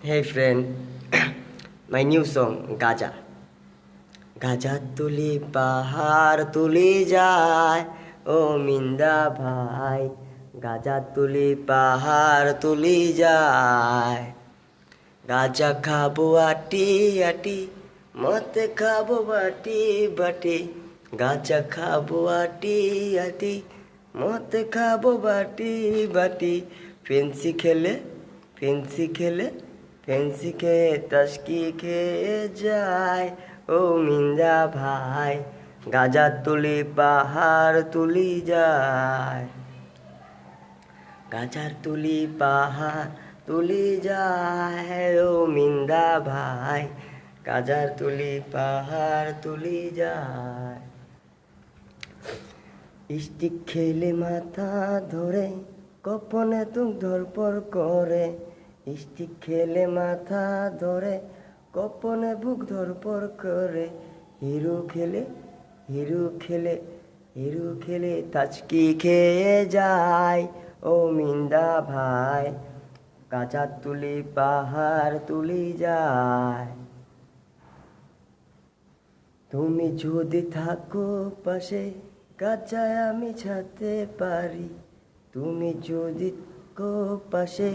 Hey friend, my new song Gaza Gaza তুলি পাহাড় তুলি যায় ও মিন্দা ভাই গাজা তুলি পাহাড় তুলি যায় গাজা খাবো আটি আটি মতে খাবো বাটি বাটি গাজা খাবো আটি আটি মতে খাবো বাটি বাটি ফেন্সি খেলে ফেন্সি খেলে ফেন্সি খেয়ে টাস্কি খেয়ে যায় ও মিন্দা ভাই গাজা তুলি পাহাড় তুলি যায় গাজার তুলি পাহাড় তুলি যায় ও মিন্দা ভাই গাজার তুলি পাহাড় তুলি যায় স্টিক খেলে মাথা ধরে কপনে তুক ধরপর করে স্টিক খেলে মাথা ধরে কপনে বুক ধরপর করে হিরো খেলে হিরো খেলে হিরো খেলে তাচকি খেয়ে যায় ও মিন্দা ভাই গাজা তুলি পাহাড় তুলি যায় তুমি যদি থাকো পাশে গাজায় আমি ছাড়তে পারি তুমি যদি থাকো পাশে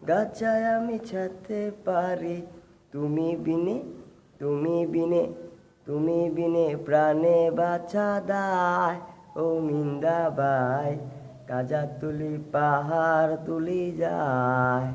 গাজায় আমি ছাড়তে পারি তুমি বিনে তুমি বিনে তুমি বিনে প্রাণে বাঁচা দায় ও মিন্দা ভাই গাজা তুলি পাহাড় তুলি যায়।